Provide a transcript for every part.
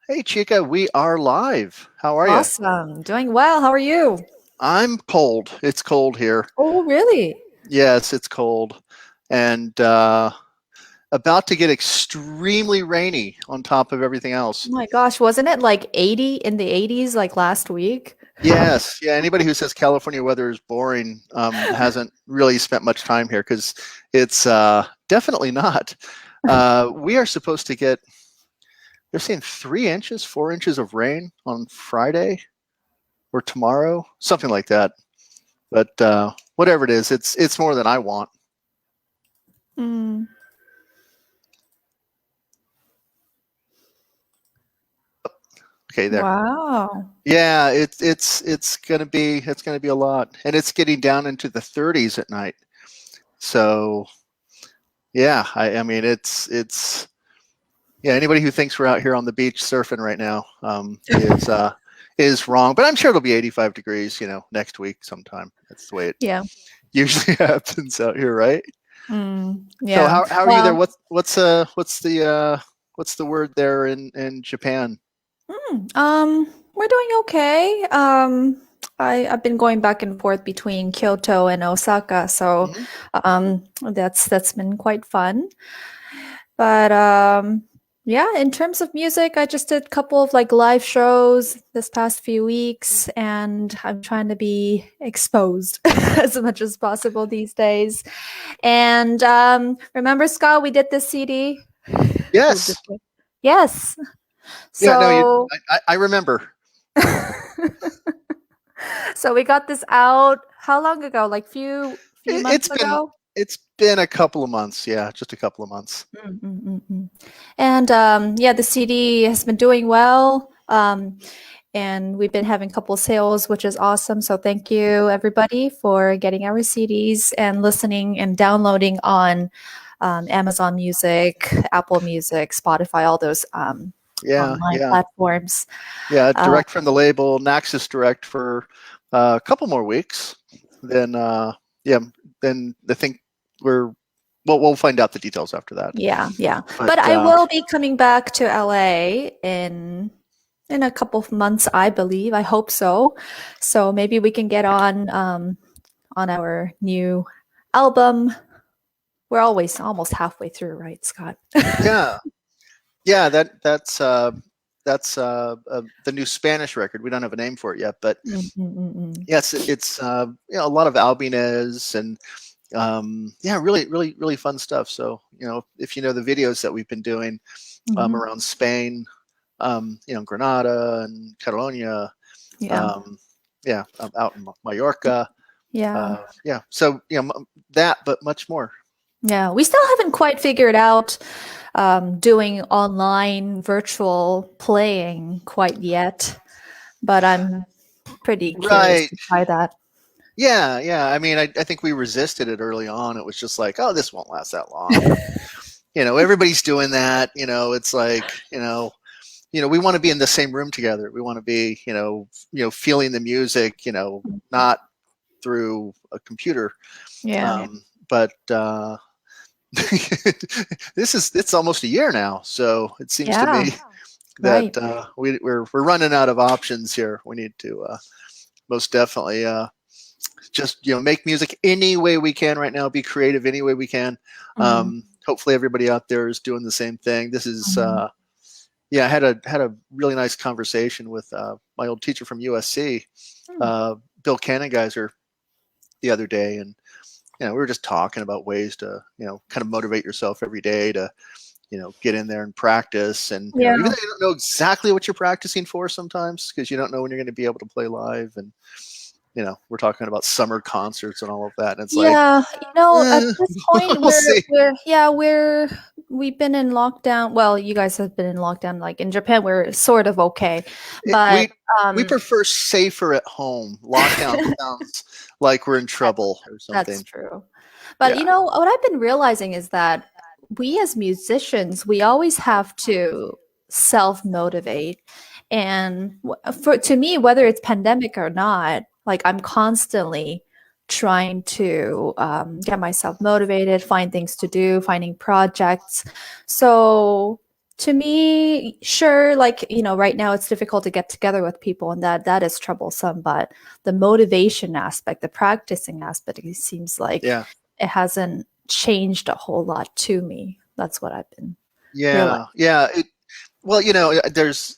Hey, Chika, we are live. How are you? Awesome. Doing well. How are you? I'm cold. It's cold here. Oh, really? Yes, it's cold. And about to get extremely rainy on top of everything Oh else. my gosh, wasn't it like 80 in the 80s like last week? Yes. Yeah. Anybody who says California weather is boring hasn't really spent much time here because it's definitely not. We are supposed to get, they're saying 3 inches, 4 inches of rain on Friday or tomorrow, something like that. But whatever it is, it's more than I want. Mm, Okay, there. wow. Yeah, it's gonna be a lot, and it's getting down into the 30s at night. So yeah, I mean it's yeah. Anybody who thinks we're out here on the beach surfing right now is wrong. But I'm sure it'll be 85 degrees, next week sometime. That's the way it Yeah. usually happens out here, right? So Yeah. how are you there? Well, What's the word there in Japan? we're doing okay. I've been going back and forth between Kyoto and Osaka, so Mhm. that's been quite fun. But yeah, in terms of music, I just did a couple of like live shows this past few weeks, and I'm trying to be exposed as much as possible these days. And remember, Scott, we did this CD. We did Yes. it. Yes. Yeah, no, So I remember. so we got this out how long ago? Like few It, months it's been ago? it's been a couple of months. Yeah, just a couple of months. Mm. And yeah, the CD has been doing well. And we've been having a couple sales, which is awesome. So thank you everybody for getting our CDs and listening and downloading on Amazon Music, Apple Music, Spotify, all those Yeah, online yeah, platforms. yeah. Uh, Direct from the label, Naxos Direct for a couple more weeks. Then yeah, then I think we're we'll find out the details after that. yeah. But But I will be coming back to LA in a couple of months, I believe. I hope so. So maybe we can get on our new album. We're always almost halfway through, right, Scott? yeah, yeah. That's the new Spanish record. We don't have a name for it yet, but Mm. yes, it's a lot of Albinez and yeah, really, really, really fun stuff. So, if you know the videos that we've been doing Mhm. around Spain, Granada and Catalonia, Yeah. um, yeah, out in Mallorca, Yeah. yeah. So, that, but much more. Yeah. We still haven't quite figured out doing online virtual playing quite yet, but I'm pretty curious Right. to try that. Yeah, yeah. I mean, I think we resisted it early on. It was just like, oh, this won't last that long. And, everybody's doing that. It's like, we want to be in the same room together. We want to be, feeling the music, not through a computer. Yeah. But it's almost a year now, so it seems to Yeah. me Right. that we're running out of options here. We need to most definitely just make music any way we can right now. Be creative any way we can. Mm. Hopefully, everybody out there is doing the same thing. This is Mhm. yeah. I had a really nice conversation with my old teacher from USC, Mm. Bill Cannengeiser, the other day, and we were just talking about ways to kind of motivate yourself every day to get in there and practice. And Yeah. even though you don't know exactly what you're practicing for sometimes, because you don't know when you're going to be able to play live. And we're talking about summer concerts and all of that, and it's like, Yeah, at this point we'll see. we've been in lockdown. Well, you guys have been in lockdown. Like in Japan, we're sort of okay, but We um, prefer safer at home. Lockdown sounds like we're in trouble or that's something. true. But Yeah. what I've been realizing is that we as musicians, we always have to self-motivate. And for to me, whether it's pandemic or not, like I'm constantly trying to get myself motivated, find things to do, finding projects. So To me, sure, like, right now it's difficult to get together with people, and that is troublesome, but the motivation aspect, the practicing aspect, it seems like Yeah. it hasn't changed a whole lot to me. That's what I've been realizing. Yeah. Well, there's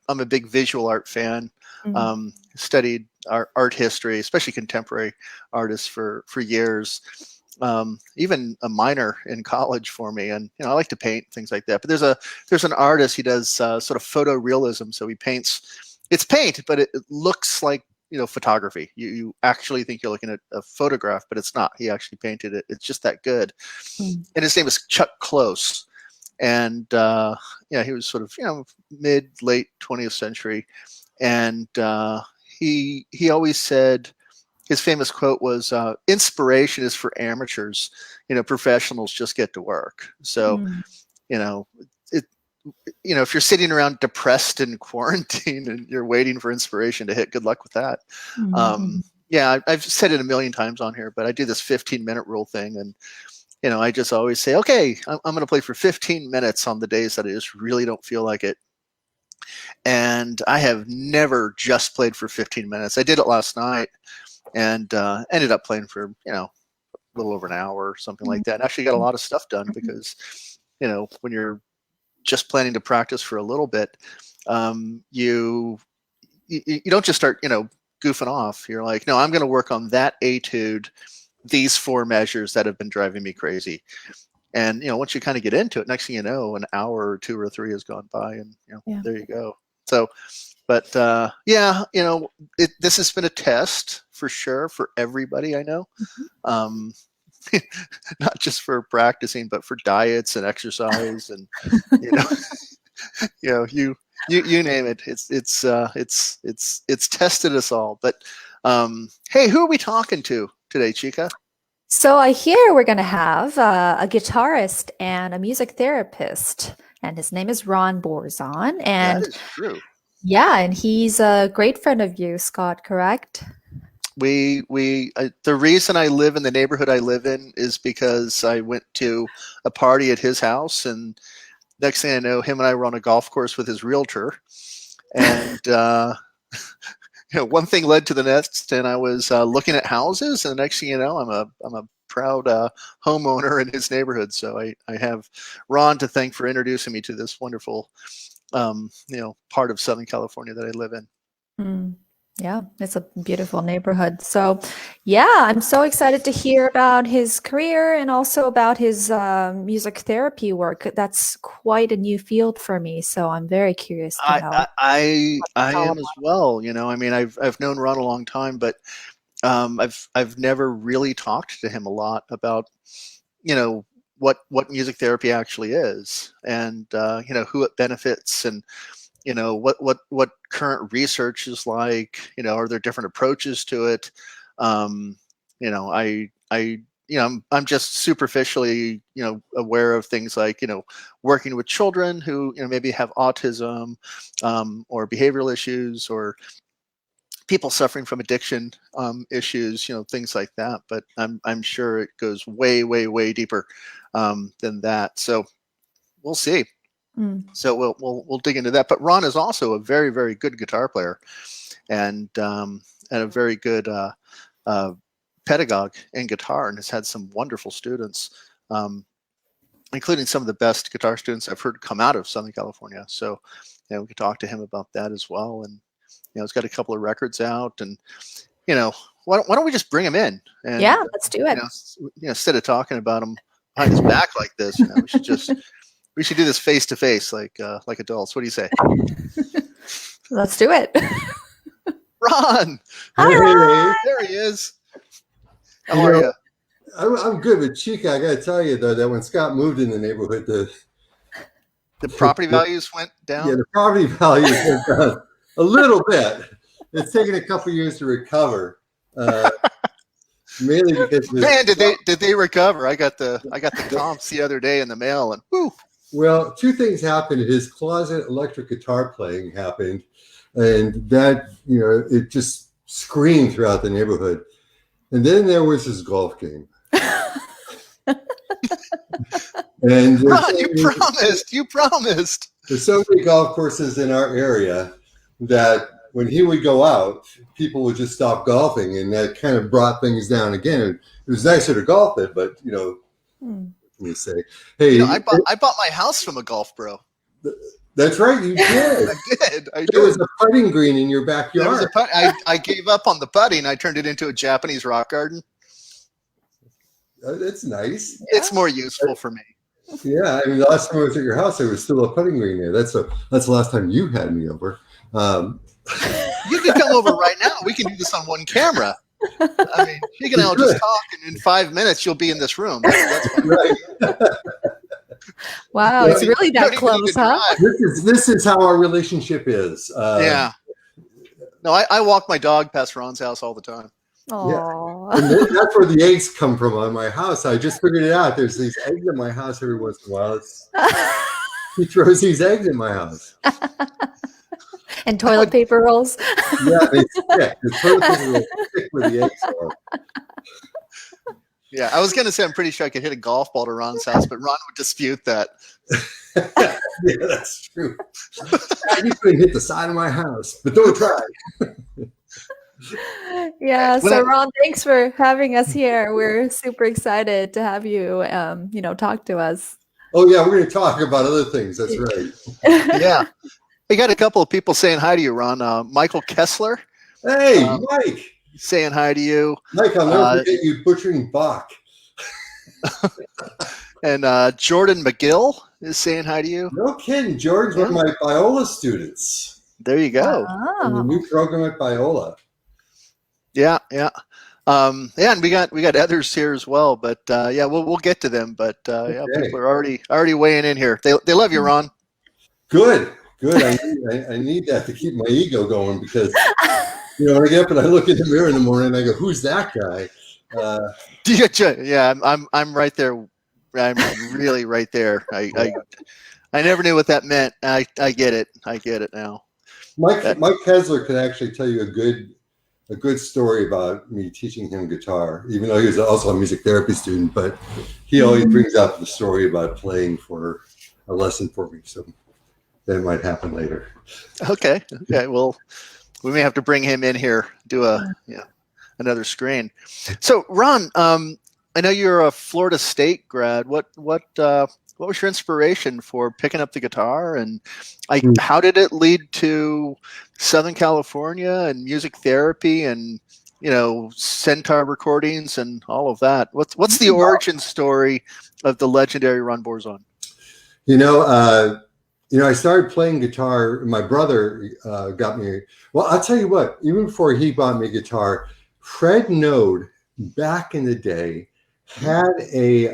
I'm a big visual art fan. Mhm. Studied art history, especially contemporary artists for years. Even a minor in college for me, and I like to paint things like that. But there's an artist, he does sort of photorealism, so he paints. It's paint, but it looks like photography. You actually think you're looking at a photograph, but it's not. He actually painted it. It's just that good. Mm. And his name is Chuck Close, and he was sort of mid late 20th century, and he always said, his famous quote was, inspiration is for amateurs, professionals just get to work. So Mm. it if you're sitting around depressed in quarantine and you're waiting for inspiration to hit, good luck with that. Mhm. Yeah, I've said it a million times on here, but I do this 15-minute rule thing, and I just always say, okay, I'm going to play for 15 minutes on the days that I just really don't feel like it. And I have never just played for 15 minutes. I did it last night, and ended up playing for a little over an hour or something like that, and actually got a lot of stuff done, because when you're just planning to practice for a little bit, you don't just start goofing off. You're like, no, I'm going to work on that etude, these 4 measures that have been driving me crazy. And once you kind of get into it, next thing you know, an hour or 2 or 3 has gone by, and Yeah. there you go. So, but this has been a test for sure for everybody I know. Mhm. Not just for practicing, but for diets and exercise, and you know you name it. It's tested us all. But hey, who are we talking to today, Chika? So I hear we're going to have a guitarist and a music therapist, and his name is Ron Borczon. That And is true. yeah, and he's a great friend of you, Scott, correct? The reason I live in the neighborhood I live in is because I went to a party at his house, and next thing I know, him and I were on a golf course with his realtor, and one thing led to the next, and I was looking at houses, and the next thing you know, I'm a proud homeowner in his neighborhood. So I have Ron to thank for introducing me to this wonderful part of Southern California that I live in. Mm, yeah, it's a beautiful neighborhood. So, yeah, I'm so excited to hear about his career and also about his music therapy work. That's quite a new field for me, so I'm very curious to I know I I, what I it's all am as well. I mean, I've known Ron a long time, but I've never really talked to him a lot about what music therapy actually is, and who it benefits, and what current research is like. Are there different approaches to it? um, I'm just superficially aware of things like working with children who maybe have autism, or behavioral issues, or people suffering from addiction issues, things like that. But I'm sure it goes way, way, way deeper than that. So we'll see. Mm, So we'll dig into that. But Ron is also a very, very good guitar player, and a very good uh, pedagogue in guitar, and has had some wonderful students, including some of the best guitar students I've heard come out of Southern California. So we could talk to him about that as well. And he's got a couple of records out, and why don't we just bring him in, and yeah, let's do it. instead of talking about him behind his back like this, we should do this face to face, like adults. What do you say? Let's do it. Ron, Hi, Hey, Ron. there he is. How you are know, you? I'm good with Chika. I got to tell you though that when Scott moved in the neighborhood, The property values went yeah, down. the property values went down a little bit. It's taken a couple years to recover, mainly because Man, did they recover? I got the comps the other day in the mail, and whoo. well, two things happened. His closet electric guitar playing happened, and that it just screamed throughout the neighborhood. And then there was his golf game. And Ron, you promised. there's so many golf courses in our area that when he would go out, people would just stop golfing, and that kind of brought things down again. It was nicer to golf it, but let me say, hey, I bought my house from a golf bro. That's right, you did. I did. There was a putting green in your backyard. I gave up on the putting. I turned it into a Japanese rock garden. That's nice. It's more useful for me. Yeah, I mean, the last time I was at your house, there was still a putting green there. That's the last time you had me over. You can come over right now. We can do this on one camera. I mean, she can all just talk, and in 5 minutes, you'll be in this room. That's fine. Right. Wow, it's really that close, huh? This is how our relationship is. Yeah. No, I walk my dog past Ron's house all the time. Aww. And that's where the eggs come from on my house. I just figured it out. There's these eggs in my house every once in a while. He throws these eggs in my house. And toilet paper rolls. Yeah, the toilet paper rolls stick where the eggs are. Yeah, I was going to say I'm pretty sure I could hit a golf ball to Ron's house, but Ron would dispute that. Yeah, that's true. You couldn't hit the side of my house, but don't try. Yeah, so Ron, thanks for having us here. We're super excited to have you, talk to us. Oh, yeah, we're going to talk about other things. That's right. Yeah. We got a couple of people saying hi to you, Ron. Michael Kessler. Hey, Mike. Saying hi to you. Mike, I'll never forget you butchering Bach. And Jordan McGill is saying hi to you. No kidding. Jordan's one of my Biola students. There you go. In the new program at Biola. Yeah. And we got others here as well, but we'll get to them. But Okay. people are already weighing in here. They love you, Ron. Good. I need that to keep my ego going, because when I get up and I look in the mirror in the morning and I go, "Who's that guy?" Yeah, I'm right there. I'm really right there. I never knew what that meant. I get it. I get it now. Mike Kessler could actually tell you a good story about me teaching him guitar, even though he was also a music therapy student. But he always brings up the story about playing for a lesson for me. So that might happen later. Okay. Well, we may have to bring him in here, do another screen. So, Ron, I know you're a Florida State grad. What was your inspiration for picking up the guitar, and how did it lead to Southern California and music therapy and Centaur recordings and all of that? What's the origin story of the legendary Ron Borczon? I started playing guitar. My brother got me. Well, I'll tell you what. Even before he bought me a guitar, Fred Node back in the day had a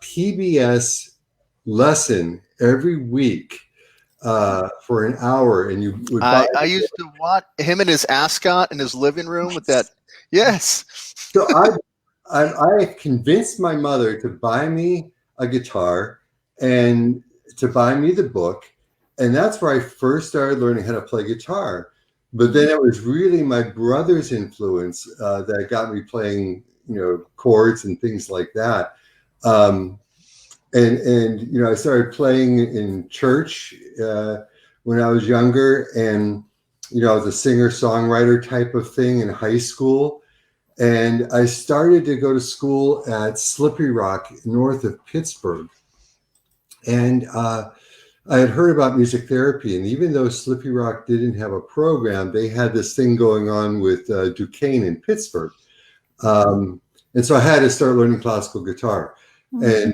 PBS lesson every week for an hour, and you would. I used to watch him and his ascot in his living room with that. Yes. So I convinced my mother to buy me a guitar and to buy me the book. And that's where I first started learning how to play guitar. But then it was really my brother's influence that got me playing, chords and things like that. And I started playing in church when I was younger, and I was a singer-songwriter type of thing in high school. And I started to go to school at Slippery Rock north of Pittsburgh. And I had heard about music therapy, and even though Slippery Rock didn't have a program, they had this thing going on with Duquesne in Pittsburgh. And so I had to start learning classical guitar. And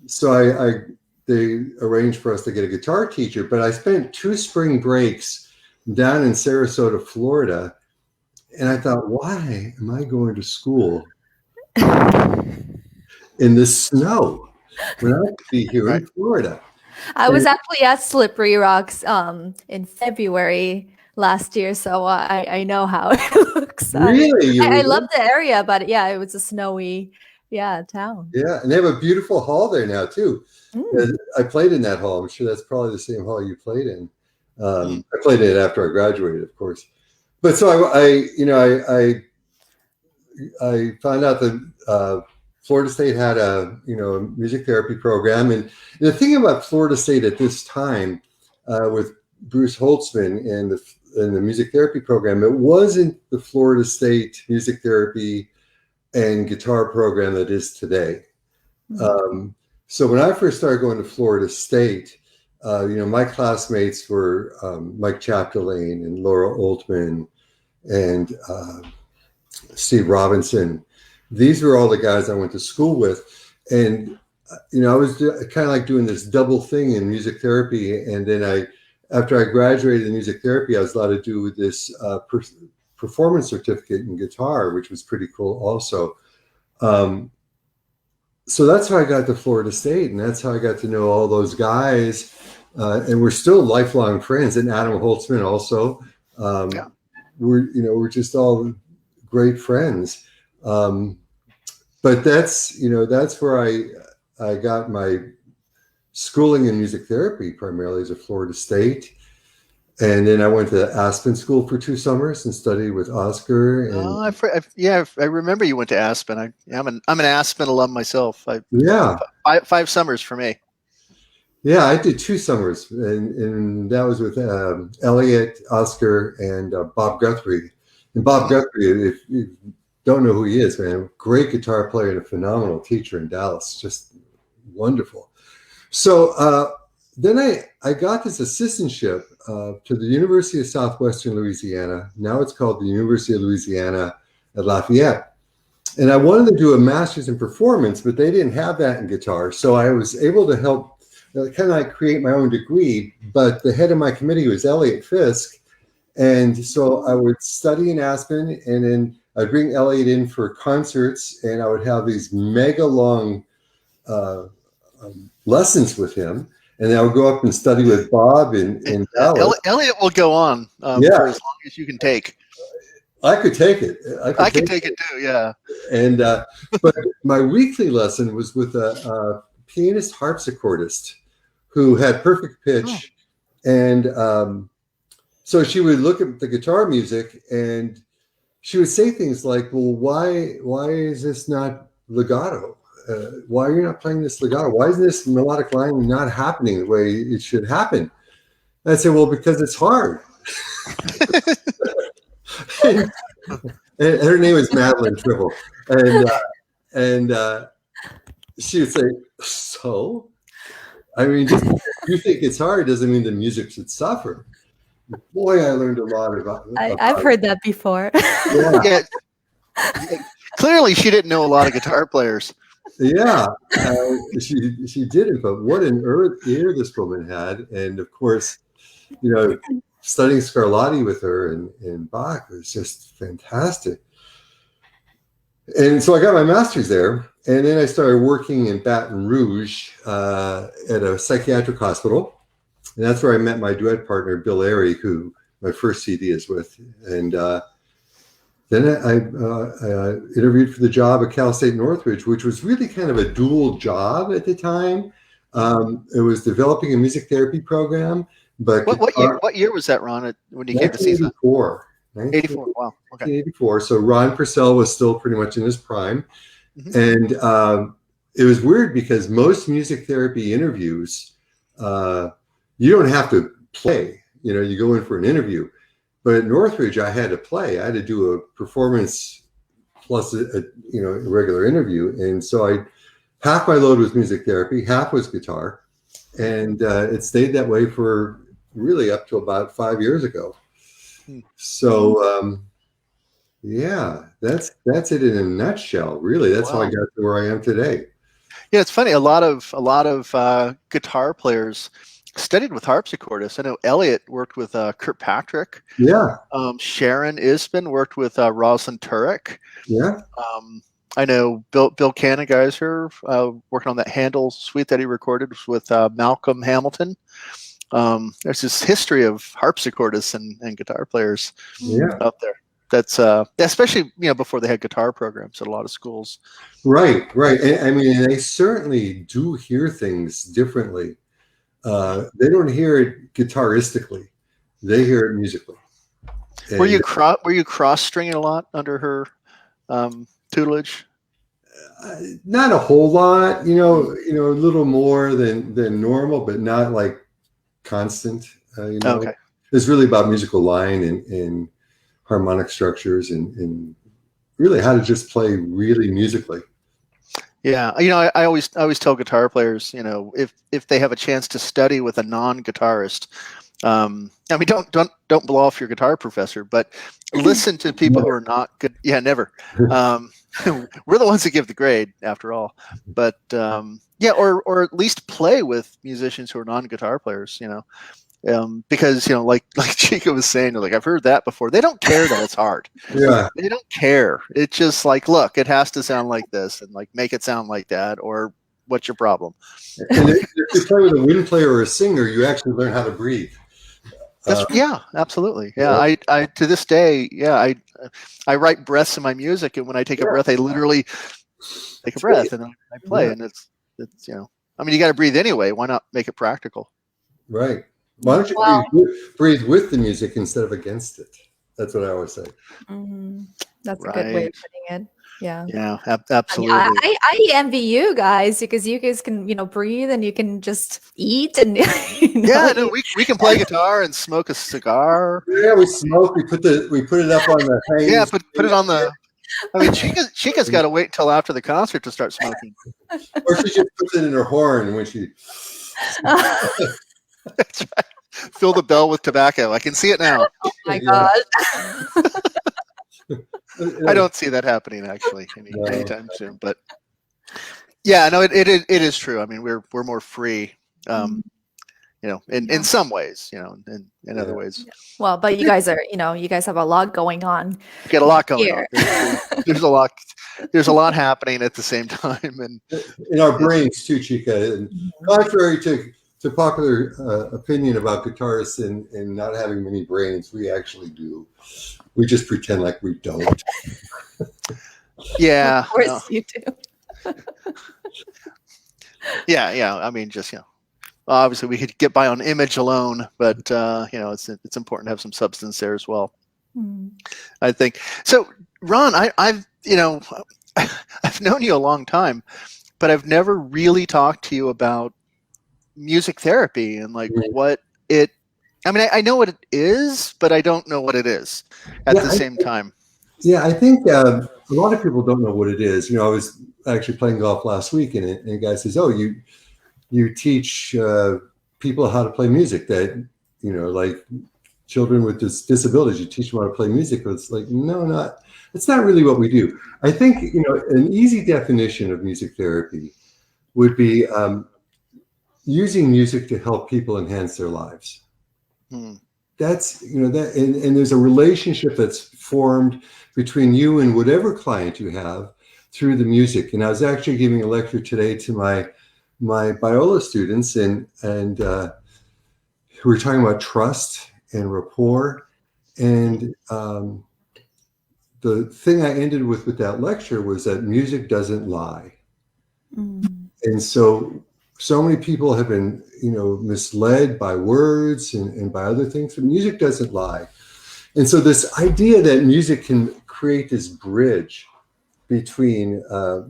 so they arranged for us to get a guitar teacher, but I spent 2 spring breaks down in Sarasota, Florida. And I thought, why am I going to school in the snow when I could be here in Florida? I was actually at Slippery Rocks in February last year, so I know how it looks. Really? I love the area, but it was a snowy town. Yeah, and they have a beautiful hall there now too. I played in that hall. I'm sure that's probably the same hall you played in. I played in it after I graduated, of course. But so I found out that Florida State had a music therapy program, and the thing about Florida State at this time with Bruce Holtzman and the music therapy program, it wasn't the Florida State music therapy and guitar program that is today. So when I first started going to Florida State, my classmates were Mike Chapdelaine and Laura Oltman and Steve Robinson. These were all the guys I went to school with. And, I was kind of like doing this double thing in music therapy. And then after I graduated in music therapy, I was allowed to do this performance certificate in guitar, which was pretty cool also. So that's how I got to Florida State, and that's how I got to know all those guys. And we're still lifelong friends. And Adam Holtzman also. We're just all great friends. But that's where I got my schooling in music therapy, primarily as a Florida State. And then I went to Aspen School for 2 summers and studied with Oscar. And I remember you went to Aspen. I'm an Aspen alum myself. 5 summers for me. Yeah, I did 2 summers, and that was with Elliot, Oscar, and Bob Guthrie. And Bob Guthrie, if you don't know who he is, man, great guitar player and a phenomenal teacher in Dallas, just wonderful. So then I got this assistantship to the University of Southwestern Louisiana. Now it's called the University of Louisiana at Lafayette. And I wanted to do a master's in performance, but they didn't have that in guitar. So I was able to help kind of like create my own degree. But the head of my committee was Elliot Fisk. And so I would study in Aspen, and then I'd bring Elliot in for concerts, and I would have these mega long lessons with him. And then I would go up and study with Bob in Dallas. Elliot will go on for as long as you can take. I could take it. I could take it too, yeah. And but my weekly lesson was with a pianist harpsichordist who had perfect pitch. And so she would look at the guitar music and she would say things like, well, why is this not legato? Why are you not playing this legato? Why isn't this melodic line not happening the way it should happen? And I'd say, well, because it's hard. and her name is Madeline Tribble. And she would say, so? I mean, just you think it's hard doesn't mean the music should suffer. Boy, I learned a lot about I've heard that before. Yeah. Clearly, she didn't know a lot of guitar players. Yeah, she didn't. But what an ear this woman had, and of course, studying Scarlatti with her and Bach was just fantastic. And so I got my master's there, and then I started working in Baton Rouge at a psychiatric hospital. And that's where I met my duet partner, Bill Airy, who my first CD is with. And then I interviewed for the job at Cal State Northridge, which was really kind of a dual job at the time. It was developing a music therapy program. But what year was that, Ron, when you came to see that? 1984. Wow. Okay. 1984. So Ron Purcell was still pretty much in his prime. Mm-hmm. And it was weird because most music therapy interviews, you don't have to play. You go in for an interview. But at Northridge, I had to play. I had to do a performance plus a regular interview. And so half my load was music therapy, half was guitar. And it stayed that way for really up to about 5 years ago. So, that's it in a nutshell. Really, that's how I got to where I am today. Yeah, it's funny. A lot of guitar players studied with harpsichordists. I know Elliot worked with Kirkpatrick. Yeah. Sharon Isbin worked with Rosalind Turek. Yeah. I know Bill Canegeiser working on that Handel suite that he recorded with Malcolm Hamilton. There's this history of harpsichordists and guitar players out there. That's especially before they had guitar programs at a lot of schools. Right. And, I mean, they certainly do hear things differently. They don't hear it guitaristically; they hear it musically. And were you cross stringing a lot under her tutelage? Not a whole lot, a little more than normal, but not like constant. Okay. It's really about musical line and harmonic structures and really how to just play really musically. Yeah, I always tell guitar players, if they have a chance to study with a non-guitarist, I mean, don't blow off your guitar professor, but listen to people who are not good. Yeah, never. We're the ones that give the grade, after all. But yeah, or at least play with musicians who are non-guitar players. Because like Chika was saying, like I've heard that before. They don't care that it's hard. Yeah, They don't care. It's just like, look, it has to sound like this, and like make it sound like that, or what's your problem? and if you play with a wind player or a singer, you actually learn how to breathe. Yeah, absolutely. Yeah, I to this day, yeah, I write breaths in my music, and when I take a breath, I literally take a breath and I play, and it's I mean, you got to breathe anyway. Why not make it practical? Right. Why don't you breathe with the music instead of against it? That's what I always say. That's a good way of putting it. Yeah. Yeah, absolutely. I envy you guys because you guys can, breathe and you can just eat and yeah, no, we can play guitar and smoke a cigar. Yeah, we smoke. We put it up on the hanging. Yeah, put it on the. I mean, Chika's got to wait until after the concert to start smoking. Or she just puts it in her horn when she. That's right. Fill the bell with tobacco. I can see it now. Oh my God. I don't see that happening actually anytime soon. But yeah, no, it is true. I mean, we're more free, in some ways, in other ways. Well, but you guys are, you guys have a lot going on. You got a lot going on. There's a lot happening at the same time, and in our brains too, Chika. And contrary to popular opinion about guitarists and not having many brains, we actually do. We just pretend like we don't. Yeah. Of course you do. Yeah. I mean, just, obviously we could get by on image alone, but, it's important to have some substance there as well. I think. So, Ron, I've known you a long time, but I've never really talked to you about music therapy and like what it, I mean, I know what it is, but I don't know what it is at the same time. Yeah, I think a lot of people don't know what it is. I was actually playing golf last week, and a guy says, "Oh, you teach people how to play music that, like children with disabilities, you teach them how to play music." It's like, no, it's not really what we do. I think, an easy definition of music therapy would be using music to help people enhance their lives. That's, that, and there's a relationship that's formed between you and whatever client you have through the music. And I was actually giving a lecture today to my Biola students, and we were talking about trust and rapport. And the thing I ended with that lecture was that music doesn't lie. And so many people have been, misled by words and by other things, but music doesn't lie. And so this idea that music can create this bridge between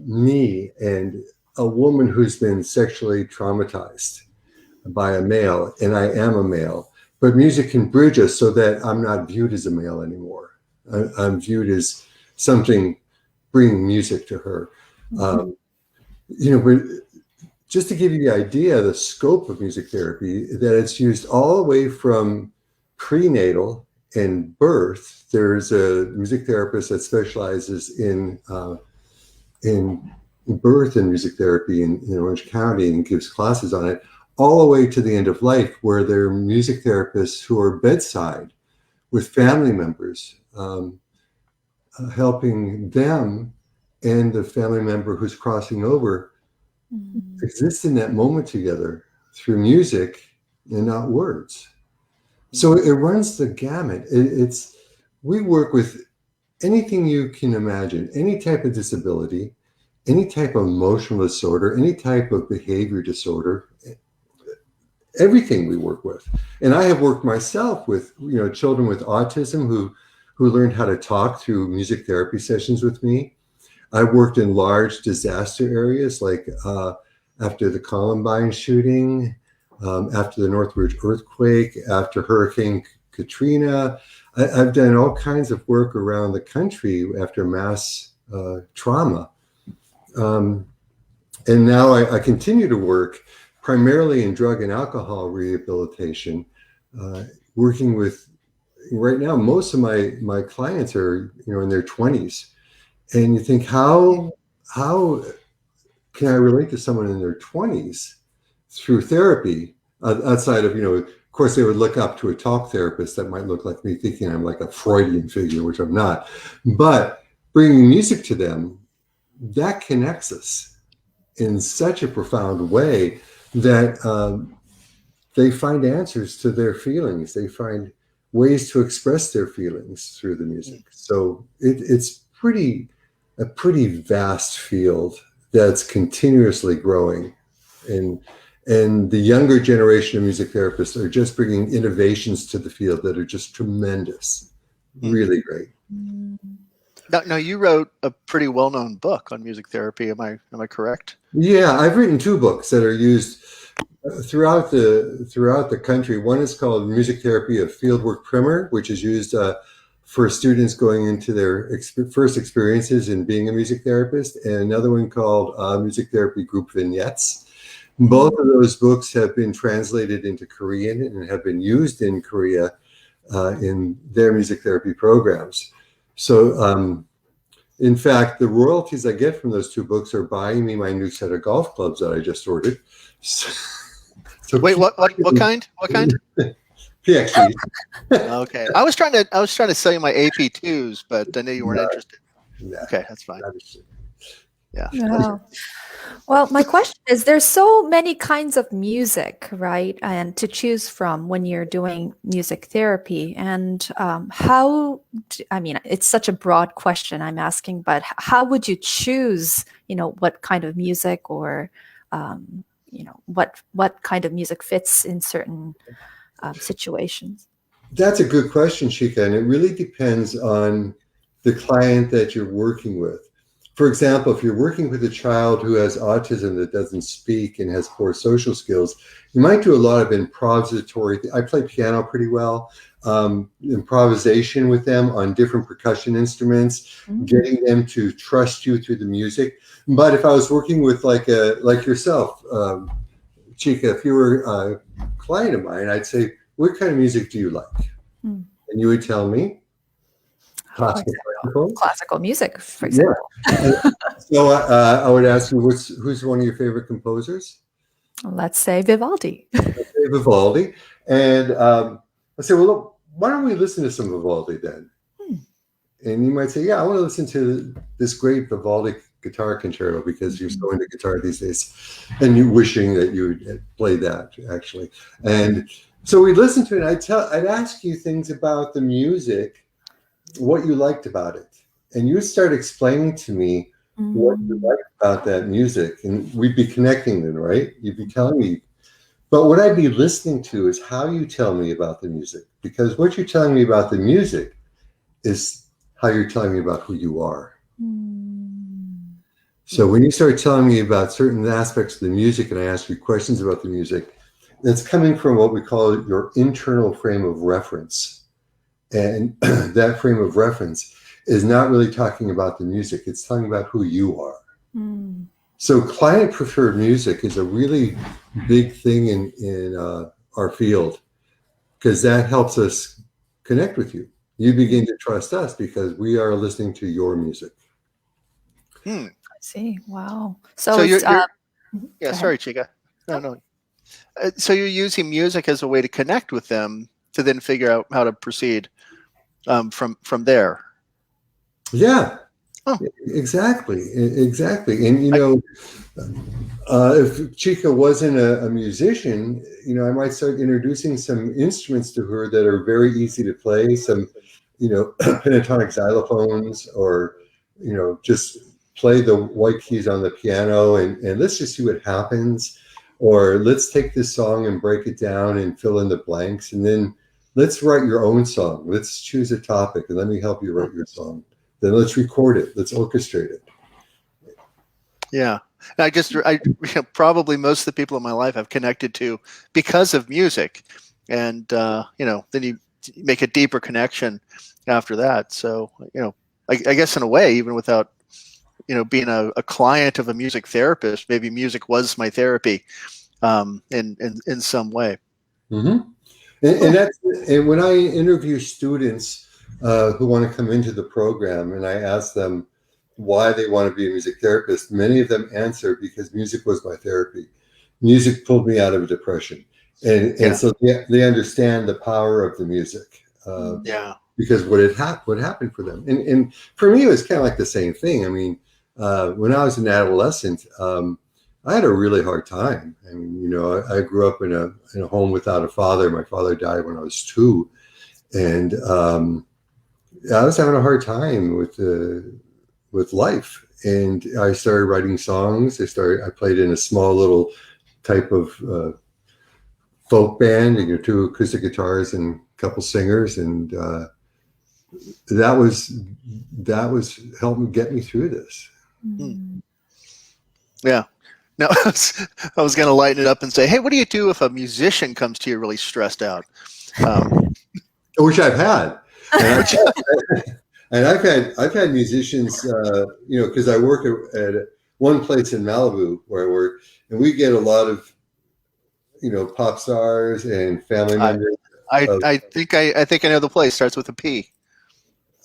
me and a woman who's been sexually traumatized by a male, and I am a male, but music can bridge us so that I'm not viewed as a male anymore. I'm viewed as something bringing music to her. But just to give you the idea, the scope of music therapy, that it's used all the way from prenatal and birth. There's a music therapist that specializes in birth and music therapy in Orange County and gives classes on it, all the way to the end of life, where there are music therapists who are bedside with family members, helping them and the family member who's crossing over exist in that moment together through music and not words. So it runs the gamut. We work with anything you can imagine, any type of disability, any type of emotional disorder, any type of behavior disorder, everything we work with. And I have worked myself with, children with autism who learned how to talk through music therapy sessions with me. I worked in large disaster areas, like after the Columbine shooting, after the Northridge earthquake, after Hurricane Katrina. I've done all kinds of work around the country after mass trauma. And now I continue to work primarily in drug and alcohol rehabilitation, working with, right now, most of my clients are, in their 20s. And you think, how can I relate to someone in their 20s through therapy, outside of, of course, they would look up to a talk therapist that might look like me, thinking I'm like a Freudian figure, which I'm not. But bringing music to them, that connects us in such a profound way that they find answers to their feelings. They find ways to express their feelings through the music. So it's a pretty vast field that's continuously growing. And the younger generation of music therapists are just bringing innovations to the field that are just tremendous, really great. Now, you wrote a pretty well-known book on music therapy. Am I correct? Yeah, I've written 2 books that are used throughout the country. One is called Music Therapy: A Fieldwork Primer, which is used for students going into their first experiences in being a music therapist, and another one called Music Therapy Group Vignettes. Both of those books have been translated into Korean and have been used in Korea in their music therapy programs. So, in fact, the royalties I get from those 2 books are buying me my new set of golf clubs that I just ordered. So Wait, what kind? What kind? PXG. Okay, I was trying to sell you my AP2s, but I knew you weren't interested. No, okay, that's fine. Yeah. No. Well, my question is, there's so many kinds of music, right? And to choose from when you're doing music therapy. And it's such a broad question I'm asking, but how would you choose, what kind of music, or, what kind of music fits in certain situations? That's a good question, Chika. And it really depends on the client that you're working with. For example, if you're working with a child who has autism that doesn't speak and has poor social skills, you might do a lot of improvisatory. I play piano pretty well. Improvisation with them on different percussion instruments, getting them to trust you through the music. But if I was working with like yourself, Chika, if you were a client of mine, I'd say, what kind of music do you like? And you would tell me. Classical music, for example. Yeah. So I would ask you, who's one of your favorite composers? Let's say Vivaldi. Vivaldi. And I say, well, look, why don't we listen to some Vivaldi then? And you might say, yeah, I want to listen to this great Vivaldi guitar concerto because you're so into guitar these days, and you're wishing that you would play that, actually. And so we'd listen to it, and I'd ask you things about the music, what you liked about it, and you start explaining to me what you liked about that music, and we'd be connecting then, right? You'd be telling me, but what I'd be listening to is how you tell me about the music, because what you're telling me about the music is how you're telling me about who you are. So when you start telling me about certain aspects of the music, and I ask you questions about the music, that's coming from what we call your internal frame of reference. And that frame of reference is not really talking about the music. It's talking about who you are. So client preferred music is a really big thing in our field, because that helps us connect with you. You begin to trust us because we are listening to your music. I see. Wow. So you're yeah, sorry, Chika. No. So you're using music as a way to connect with them to then figure out how to proceed from there. Yeah, exactly. And if Chika wasn't a musician, I might start introducing some instruments to her that are very easy to play, some pentatonic xylophones, or just play the white keys on the piano, and let's just see what happens. Or let's take this song and break it down and fill in the blanks, and then let's write your own song. Let's choose a topic and let me help you write your song. Then let's record it. Let's orchestrate it. Yeah. Probably most of the people in my life I've connected to because of music, and then you make a deeper connection after that. So I guess in a way, even without being a client of a music therapist, maybe music was my therapy in some way. Mm-hmm. And when I interview students who want to come into the program, and I ask them why they want to be a music therapist, many of them answer because music was my therapy. Music pulled me out of a depression, and so they understand the power of the music. Because what happened for them, and for me, it was kind of like the same thing. I mean, when I was an adolescent, I had a really hard time. I mean, I grew up in a home without a father. My father died when I was 2, and I was having a hard time with life. And I started writing songs. I played in a small little type of folk band, 2 acoustic guitars and a couple singers, and that was helping get me through this. Yeah. Now, I was going to lighten it up and say, hey, what do you do if a musician comes to you really stressed out? Which I've had. And I've had musicians, because I work at one place in Malibu where I work, and we get a lot of, pop stars and family members. I think I know the place. Starts with a P.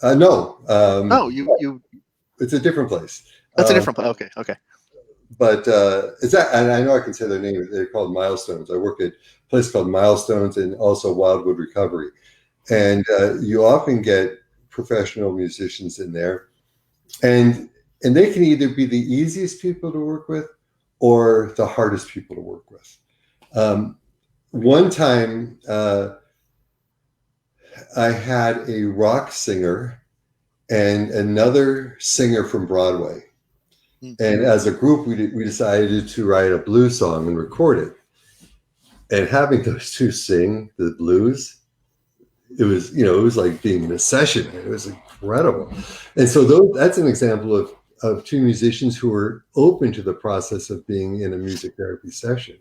No. You. It's a different place. That's a different place. Okay. But it's that, and I know I can say their name. They're called Milestones. I work at a place called Milestones and also Wildwood Recovery, and you often get professional musicians in there, and they can either be the easiest people to work with or the hardest people to work with. One time, I had a rock singer and another singer from Broadway. And as a group, we decided to write a blues song and record it. And having those two sing the blues, it was like being in a session. It was incredible. And so that's an example of 2 musicians who were open to the process of being in a music therapy session.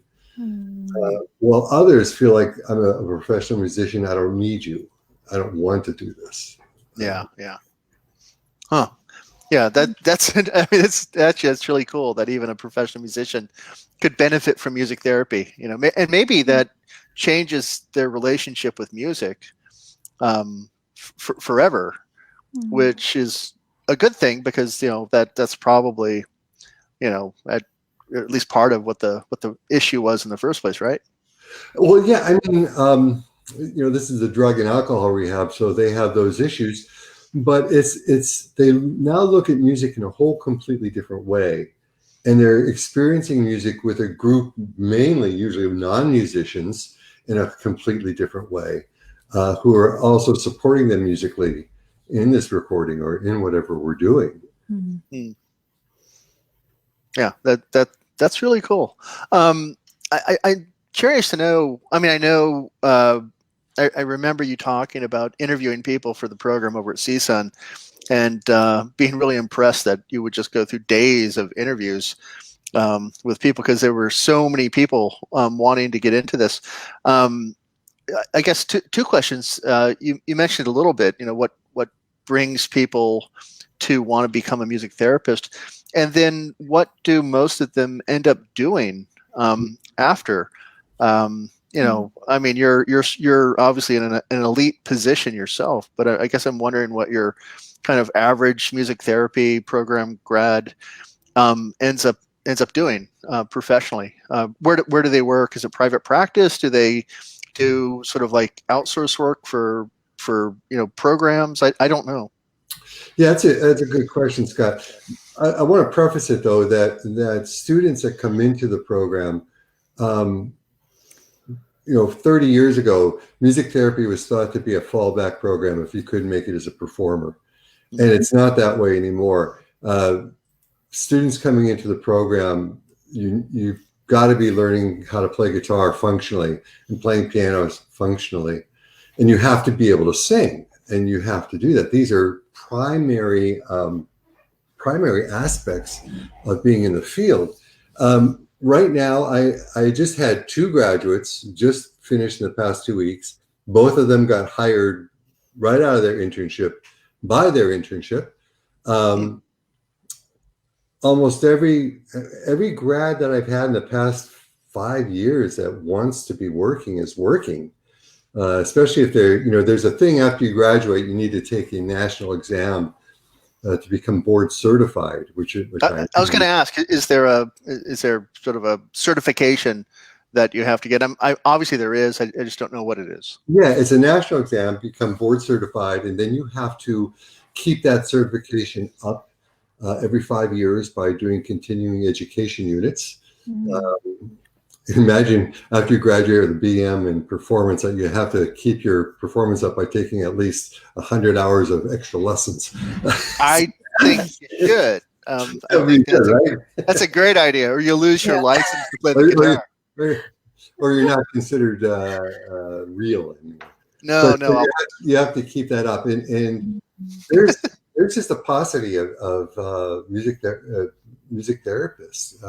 While others feel like I'm a professional musician, I don't need you. I don't want to do this. Yeah. Huh. Yeah, that's really cool that even a professional musician could benefit from music therapy, and maybe that changes their relationship with music forever, which is a good thing because that's probably at least part of what the issue was in the first place, right? Well, yeah, I mean, this is a drug and alcohol rehab, so they have those issues. But they now look at music in a whole completely different way, and they're experiencing music with a group, mainly usually of non-musicians, in a completely different way, who are also supporting them musically in this recording or in whatever we're doing. Mm-hmm. Yeah, that's really cool. I'm curious to know. I mean, I know. I remember you talking about interviewing people for the program over at CSUN and being really impressed that you would just go through days of interviews with people because there were so many people wanting to get into this. I guess two questions. You mentioned a little bit, what brings people to want to become a music therapist, and then what do most of them end up doing after? I mean, you're obviously in an elite position yourself, but I guess I'm wondering what your kind of average music therapy program grad ends up doing professionally. Where do they work? Is it private practice? Do they do sort of like outsource work for programs? I don't know. Yeah, that's a good question, Scott. I want to preface it though that students that come into the program. 30 years ago, music therapy was thought to be a fallback program if you couldn't make it as a performer. And it's not that way anymore. Students coming into the program, you've got to be learning how to play guitar functionally and playing piano functionally. And you have to be able to sing, and you have to do that. These are primary primary aspects of being in the field. Right now, I just had 2 graduates just finished in the past 2 weeks. Both of them got hired right out of their internship by their internship. Almost every grad that I've had in the past 5 years that wants to be working is working. Especially if there's a thing after you graduate, you need to take a national exam to become board certified. I was going to ask: is there sort of a certification that you have to get? Obviously there is. I just don't know what it is. Yeah, it's a national exam, become board certified, and then you have to keep that certification up every 5 years by doing continuing education units. Imagine after you graduate with a BM in performance that you have to keep your performance up by taking at least 100 hours of extra lessons. I think you should. That's a great idea. Or you lose your license to play the guitar. Or you're not considered real anymore. No. You have to keep that up. And there's just a paucity of music therapists.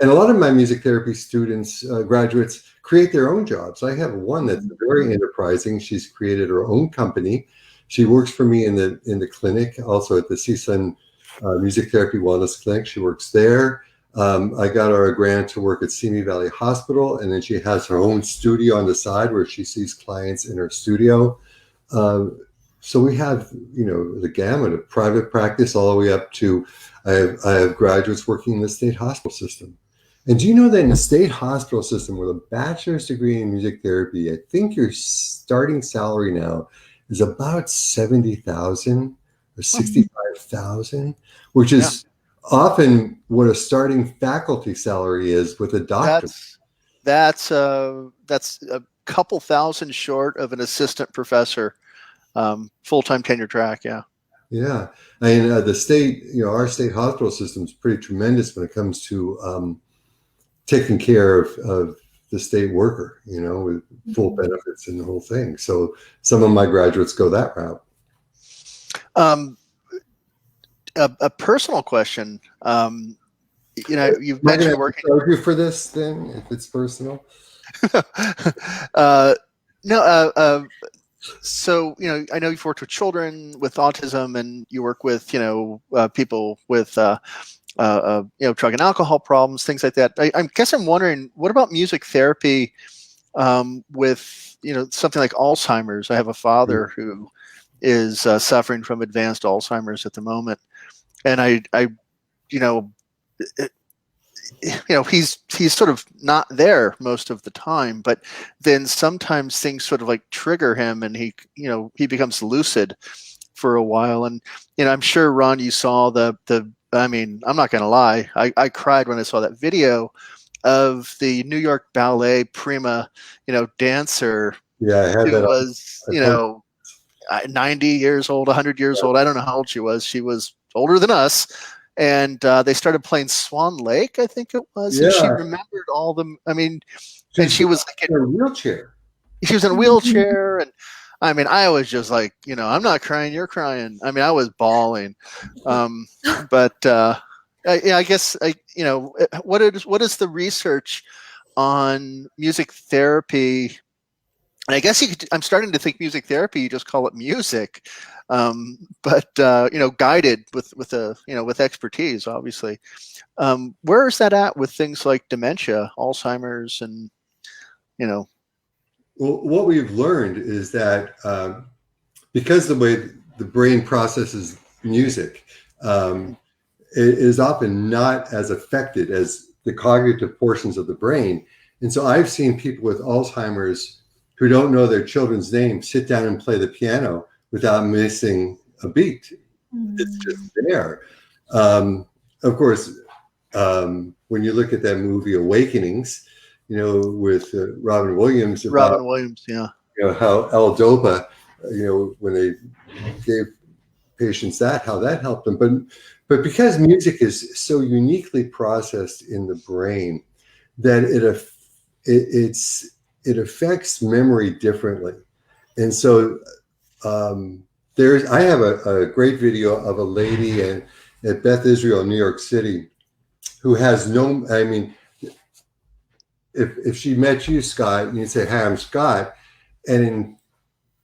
And a lot of my music therapy students, graduates, create their own jobs. I have one that's very enterprising. She's created her own company. She works for me in the clinic, also at the CSUN Music Therapy Wellness Clinic. She works there. I got her a grant to work at Simi Valley Hospital, and then she has her own studio on the side where she sees clients in her studio. So we have, the gamut of private practice all the way up to I have graduates working in the state hospital system. And do you know that in the state hospital system with a bachelor's degree in music therapy, I think your starting salary now is about $70,000 or $65,000, which is often what a starting faculty salary is with a doctor. That's a couple thousand short of an assistant professor, full-time tenure track. Yeah. And the state, our state hospital system is pretty tremendous when it comes to taking care of the state worker, with full benefits and the whole thing. So some of my graduates go that route. A personal question. You've mentioned working. Charge you for this, then, if it's personal. No. So, I know you've worked with children with autism, and you work with, people with, drug and alcohol problems, things like that. I guess I'm wondering, what about music therapy with, something like Alzheimer's? I have a father who is suffering from advanced Alzheimer's at the moment, and he's sort of not there most of the time, but then sometimes things sort of like trigger him, and he becomes lucid for a while. And I'm sure, Ron, you saw I'm not going to lie, I cried when I saw that video of the New York Ballet prima dancer. Yeah, I had who that was 90 years old, 100 years old. I don't know how old she was. She was older than us. And they started playing Swan Lake, I think it was. Yeah. And she remembered all them. And she was like in a wheelchair. She was in a wheelchair. And I was just like, I'm not crying, you're crying. I was bawling. But I guess, what is the research on music therapy? And I guess I'm starting to think music therapy, you just call it music. But guided with expertise, obviously. Where is that at with things like dementia, Alzheimer's, and Well, what we've learned is that because the way the brain processes music, it is often not as affected as the cognitive portions of the brain. And so I've seen people with Alzheimer's who don't know their children's name sit down and play the piano without missing a beat. It's just there. Of course, when you look at that movie Awakenings, with Robin Williams, yeah. How L-Dopa, when they gave patients how that helped them. But because music is so uniquely processed in the brain that it affects memory differently. And so I have a great video of a lady, and at Beth Israel in New York City, who has no, I mean, if she met you, Scott, and you'd say, "Hi, I'm Scott," and in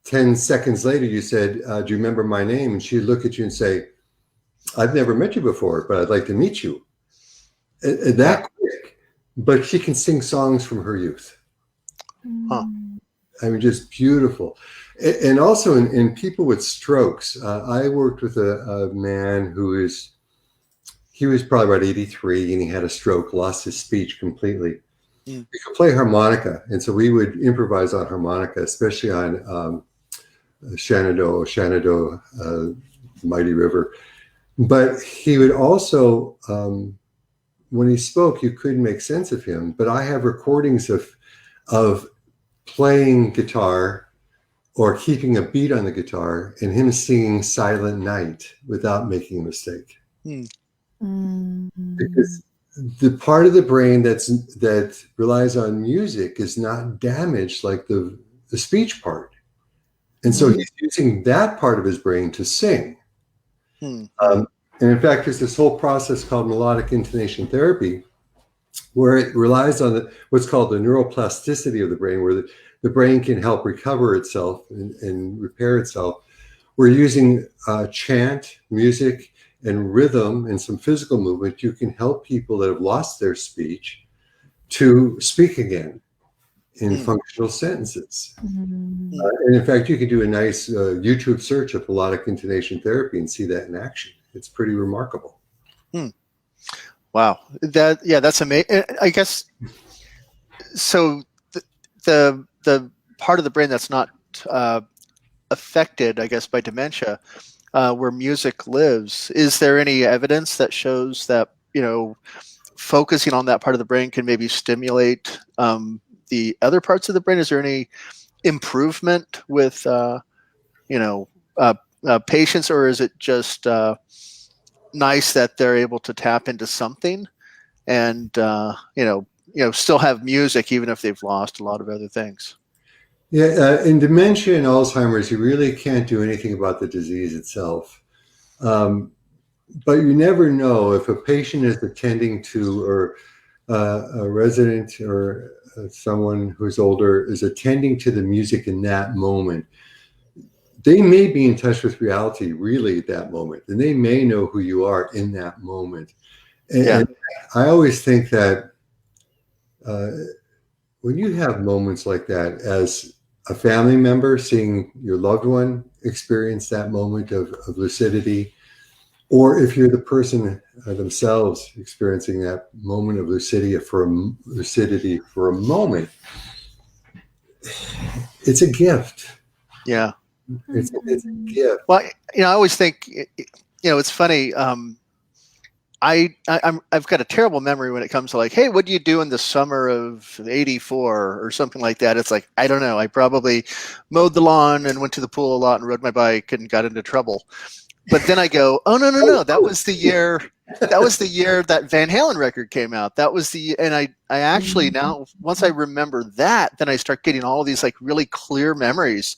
10 seconds later you said, "Do you remember my name?" And she'd look at you and say, "I've never met you before, but I'd like to meet you." That quick, but she can sing songs from her youth. Huh. I mean, just beautiful. And also in people with strokes, I worked with a man he was probably about 83, and he had a stroke, lost his speech completely. He could play harmonica, and so we would improvise on harmonica, especially on Shenandoah, Mighty River. But he would also, when he spoke, you couldn't make sense of him. But I have recordings of playing guitar or keeping a beat on the guitar and him singing Silent Night without making a mistake. Because the part of the brain that relies on music is not damaged like the speech part. And so he's using that part of his brain to sing. And in fact, there's this whole process called melodic intonation therapy, where it relies on what's called the neuroplasticity of the brain, where the brain can help recover itself and repair itself. We're using chant, music, and rhythm and some physical movement. You can help people that have lost their speech to speak again in functional sentences. And in fact, you can do a nice YouTube search of melodic intonation therapy and see that in action. It's pretty remarkable. Wow. That's amazing. I guess, so the part of the brain that's not affected, I guess, by dementia, where music lives, is there any evidence that shows that, focusing on that part of the brain can maybe stimulate the other parts of the brain? Is there any improvement with, patients, or is it just nice that they're able to tap into something and, still have music even if they've lost a lot of other things? Yeah, in dementia and Alzheimer's, you really can't do anything about the disease itself. But you never know if a patient is attending to, or a resident or someone who's older is attending to the music in that moment. They may be in touch with reality really at that moment, and they may know who you are in that moment. And I always think that when you have moments like that, as a family member, seeing your loved one experience that moment of lucidity, or if you're the person themselves experiencing that moment of lucidity for a moment, it's a gift. Yeah. It's a gift. Well, I always think, it's funny. I've got a terrible memory when it comes to like, hey, what do you do in the summer of '84 or something like that? It's like, I don't know. I probably mowed the lawn and went to the pool a lot and rode my bike and got into trouble. But then I go, oh no, that was the year. That was the year that Van Halen record came out. That was and I actually now, once I remember that, then I start getting all of these like really clear memories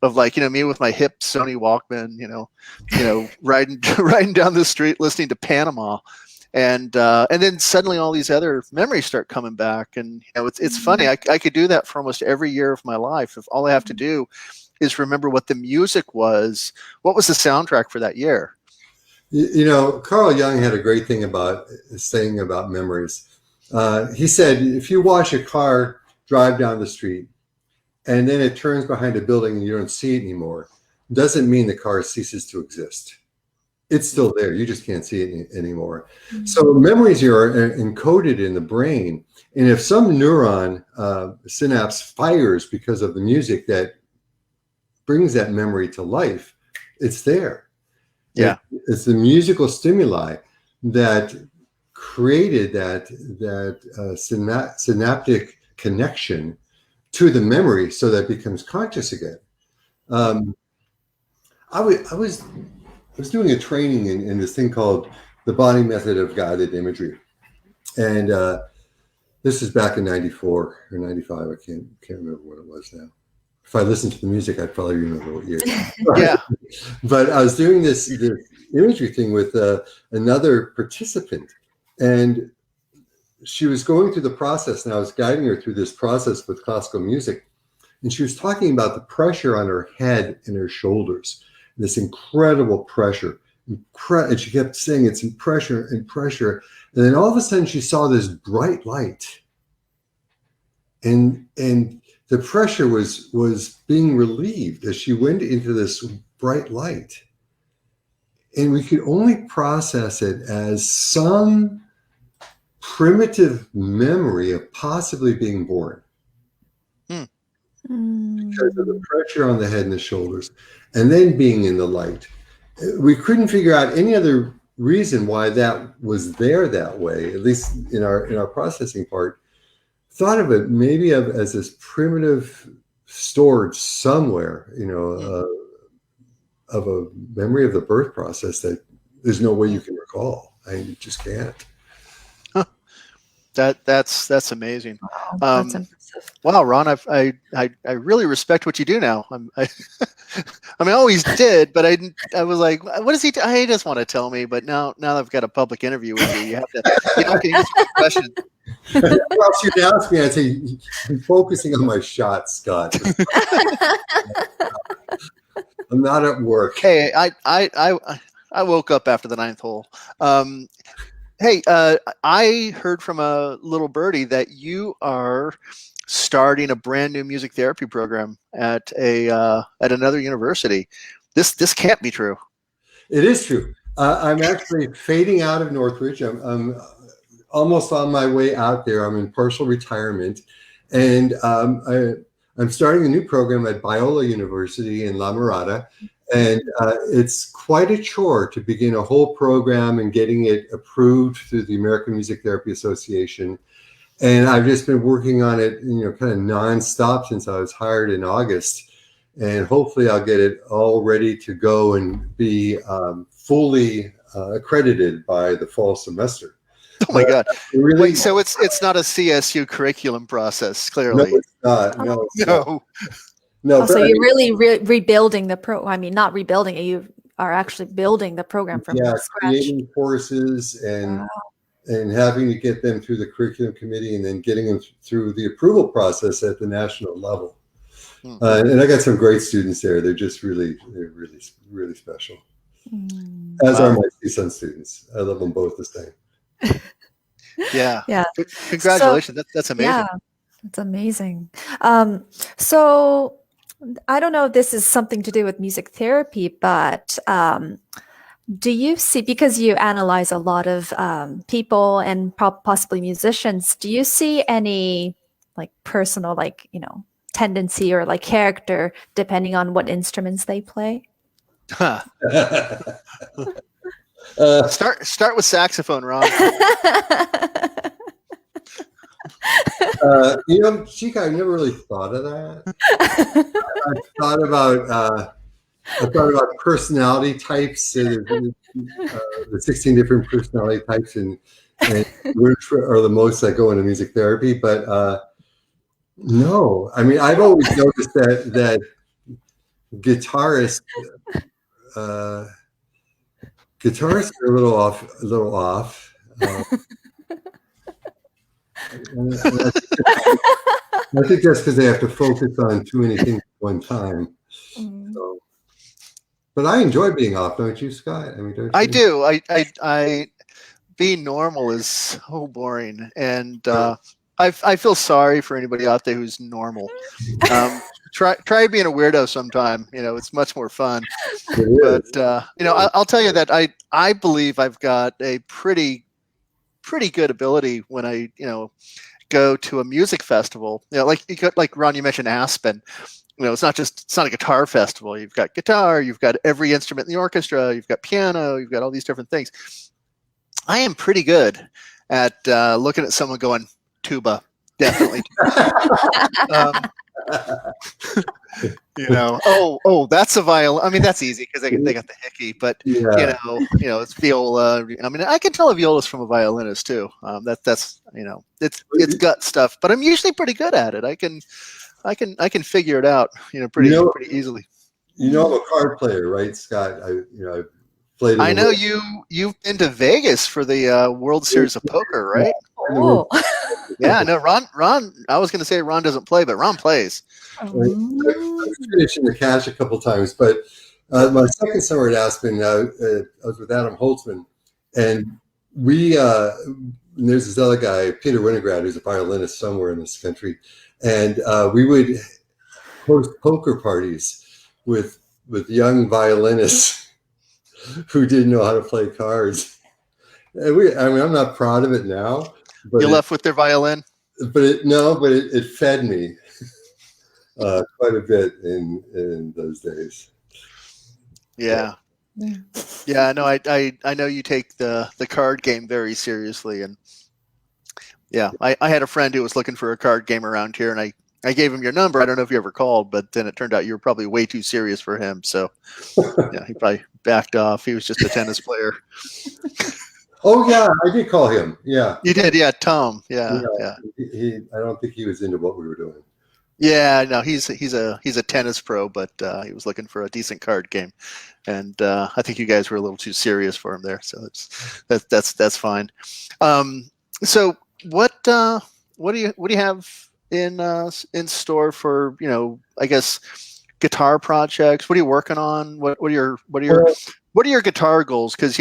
of like, me with my hip Sony Walkman, riding down the street listening to Panama, and then suddenly all these other memories start coming back, and it's funny. I could do that for almost every year of my life if all I have to do is remember what the music was. What was the soundtrack for that year? Carl Jung had a great thing about saying about memories. He said, if you watch a car drive down the street and then it turns behind a building and you don't see it anymore, doesn't mean the car ceases to exist. It's still there. You just can't see it anymore. So memories are encoded in the brain. And if some neuron synapse fires because of the music that brings that memory to life, it's there. Yeah. It's the musical stimuli that created that synaptic connection to the memory, so that it becomes conscious again. I was doing a training in this thing called the body method of guided imagery, and this is back in '94 or '95. I can't remember what it was now. if I listened to the music, I'd probably remember what year. Yeah. But I was doing this imagery thing with another participant, and she was going through the process, and I was guiding her through this process with classical music. And she was talking about the pressure on her head and her shoulders, this incredible pressure. And she kept saying it's in pressure and pressure. And then all of a sudden she saw this bright light. And the pressure was being relieved as she went into this bright light. And we could only process it as some primitive memory of possibly being born because of the pressure on the head and the shoulders, and then being in the light. We couldn't figure out any other reason why that was there that way, at least in our processing part. Thought of it maybe as this primitive storage somewhere, of a memory of the birth process that there's no way you can recall. You just can't. That's amazing. That's impressive. Wow, Ron, I really respect what you do now. I mean, I always did, but I was like, what does he do? He just want to tell me, but now I've got a public interview with you. You have to answer the question. Well, she'd ask me, I'd say, I'm focusing on my shot, Scott. I'm not at work. Hey, I woke up after the 9th hole. Hey, I heard from a little birdie that you are starting a brand new music therapy program at another university. This can't be true. It is true. I'm actually fading out of Northridge. I'm almost on my way out there. I'm in partial retirement, and I'm starting a new program at Biola University in La Mirada. And it's quite a chore to begin a whole program and getting it approved through the American Music Therapy Association. And I've just been working on it, kind of nonstop since I was hired in August. And hopefully I'll get it all ready to go and be fully accredited by the fall semester. Oh my God! Really, wait, so it's not a CSU curriculum process, clearly. No, it's not. No. It's not. No, so you're really rebuilding the not rebuilding it. You are actually building the program from scratch. Creating courses and having to get them through the curriculum committee and then getting them through the approval process at the national level. And I got some great students there. They're just really special. As are my CSUN students. I love them both the same. Yeah. Yeah. Congratulations. So, that's amazing. Yeah, that's amazing. So I don't know if this is something to do with music therapy, but do you see, because you analyze a lot of people and possibly musicians, do you see any personal tendency or character depending on what instruments they play? Huh. Start with saxophone, Ron. Chika, I never really thought of that. I thought about personality types, the 16 different personality types, and which are the most that go into music therapy. But no, I mean, I've always noticed that guitarists are a little off. And I think that's because they have to focus on too many things at one time. So, but I enjoy being off, don't you, Scott? I mean, don't you? I do. I being normal is so boring, and I feel sorry for anybody out there who's normal. Try being a weirdo sometime. It's much more fun. But I'll tell you that I believe I've got a pretty good ability when I go to a music festival. Like Ron, you mentioned Aspen. It's not a guitar festival. You've got guitar, you've got every instrument in the orchestra, you've got piano, you've got all these different things. I am pretty good at looking at someone going, tuba, definitely. That's a violin. I mean, that's easy because they got the hickey, but it's viola. I mean, I can tell a violist from a violinist too. That's it's gut stuff, but I'm usually pretty good at it. I can figure it out, pretty pretty easily. I'm a card player, right, Scott? I played. I know you've been to Vegas for the World Series of Poker, right? Oh. Yeah, no, Ron. I was going to say Ron doesn't play, but Ron plays. I was finishing the cash a couple times, but my second summer at Aspen, I was with Adam Holtzman, and and there's this other guy, Peter Winograd, who's a violinist somewhere in this country, and we would host poker parties with young violinists who didn't know how to play cards. And I'm not proud of it now. But you left with their violin? But it fed me quite a bit in those days. Yeah. Yeah, no, I know you take the card game very seriously, and yeah, I had a friend who was looking for a card game around here, and I gave him your number. I don't know if you ever called, but then it turned out you were probably way too serious for him. So yeah, he probably backed off. He was just a tennis player. Oh yeah, I did call him. Yeah, you did. Yeah, Tom. Yeah. He I don't think he was into what we were doing. Yeah, no, he's a tennis pro, but he was looking for a decent card game, and I think you guys were a little too serious for him there. So that's fine. So what do you have in store for, I guess, guitar projects? What are you working on? What are your guitar goals? Because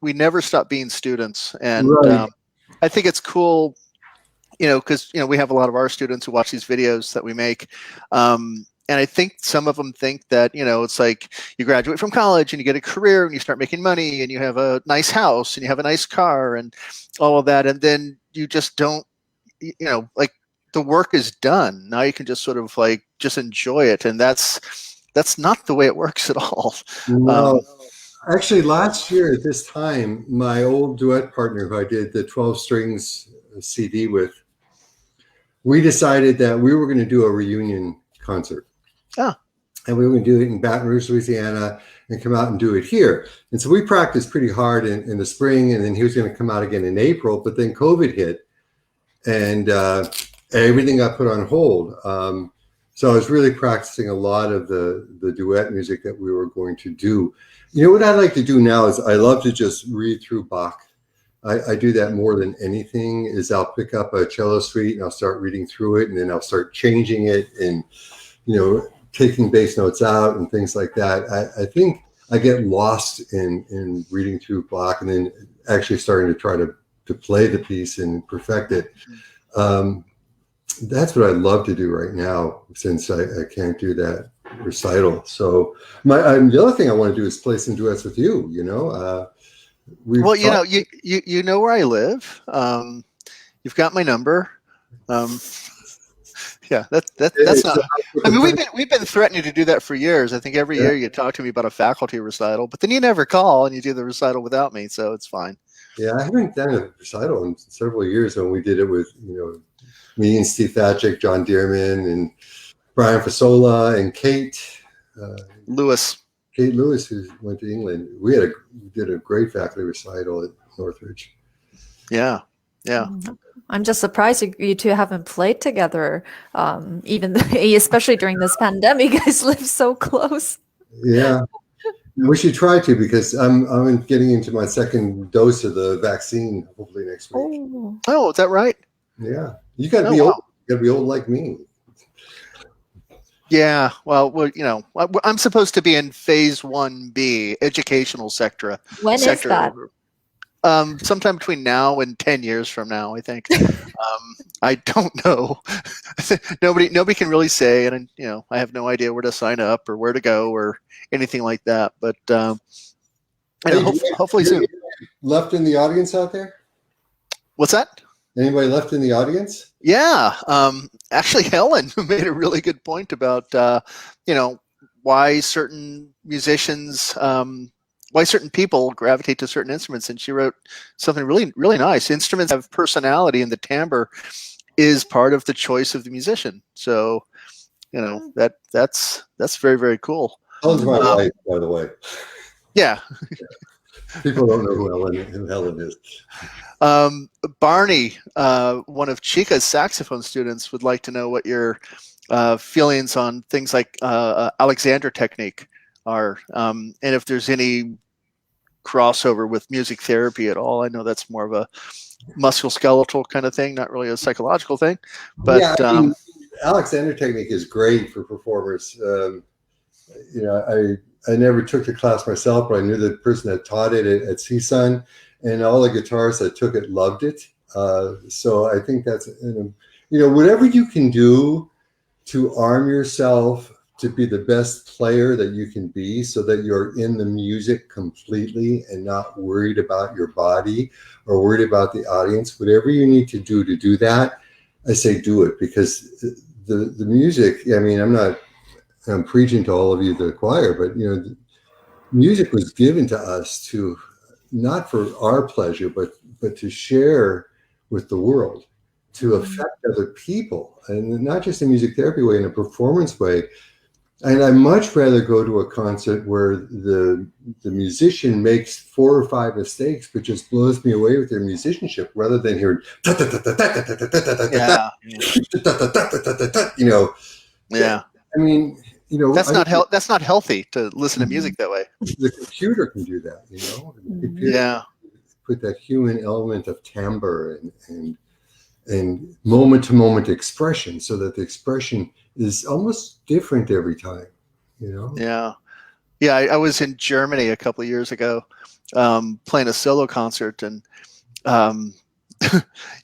we never stop being students, and right. I think it's cool. Because we have a lot of our students who watch these videos that we make, and I think some of them think that it's like you graduate from college and you get a career and you start making money and you have a nice house and you have a nice car and all of that, and then you just don't, like the work is done. Now you can just sort of like just enjoy it, and that's not the way it works at all. No. Actually, last year at this time, my old duet partner who I did the 12 strings CD with, we decided that we were going to do a reunion concert. Oh. And we were going to do it in Baton Rouge, Louisiana, and come out and do it here. And so we practiced pretty hard in the spring, and then he was going to come out again in April, but then COVID hit, and everything got put on hold. So I was really practicing a lot of the duet music that we were going to do. What I like to do now is I love to just read through Bach. I do that more than anything. Is I'll pick up a cello suite and I'll start reading through it, and then I'll start changing it and taking bass notes out and things like that. I think I get lost in reading through Bach and then actually starting to try to play the piece and perfect it. That's what I love to do right now, since I can't do that recital. So the other thing I want to do is play some duets with you. Well, you know where I live. You've got my number. Yeah, that's not. I mean, we've been threatening to do that for years. I think every year you talk to me about a faculty recital, but then you never call and you do the recital without me, so it's fine. Yeah, I haven't done a recital in several years. When we did it with me and Steve Thatchick, John Dearman, and Brian Fasola, and Kate Lewis. Kate Lewis, who went to England. We did a great faculty recital at Northridge. Yeah. I'm just surprised you two haven't played together, especially during this pandemic. You guys live so close. Yeah, we should try to, because I'm getting into my second dose of the vaccine hopefully next week. Oh, is that right? Yeah, you got to be old. You got to be old like me. Yeah, well, I'm supposed to be in phase 1B, educational sector. When is that? Sometime between now and 10 years from now, I think. I don't know. Nobody can really say, and I have no idea where to sign up or where to go or anything like that. But hopefully soon. Left in the audience out there? What's that? Anybody left in the audience? Yeah. Actually, Helen made a really good point about, why certain musicians, why certain people gravitate to certain instruments. And she wrote something really, really nice. Instruments have personality, and the timbre is part of the choice of the musician. So, that's very, very cool. Helen's my wife, by the way. Yeah. People don't know who Helen is. Barney, one of Chika's saxophone students, would like to know what your feelings on things like Alexander technique are, and if there's any crossover with music therapy at all. I know that's more of a musculoskeletal kind of thing, not really a psychological thing. But yeah, I mean, Alexander technique is great for performers. I never took the class myself, but I knew the person that taught it at CSUN, and all the guitarists that took it loved it. So I think that's, whatever you can do to arm yourself to be the best player that you can be, so that you're in the music completely and not worried about your body or worried about the audience. Whatever you need to do that, I say do it, because the music, I mean, I'm preaching to all of you, the choir, but music was given to us to, not for our pleasure, but to share with the world, to affect other people, and not just in a music therapy way, in a performance way. And I much rather go to a concert where the musician makes 4 or 5 mistakes, but just blows me away with their musicianship, rather than hearing yeah. I mean, that's not healthy to listen to music that way. The computer can do that, The computer put that human element of timbre and moment to moment expression, so that the expression is almost different every time, Yeah. I was in Germany a couple of years ago, playing a solo concert, and I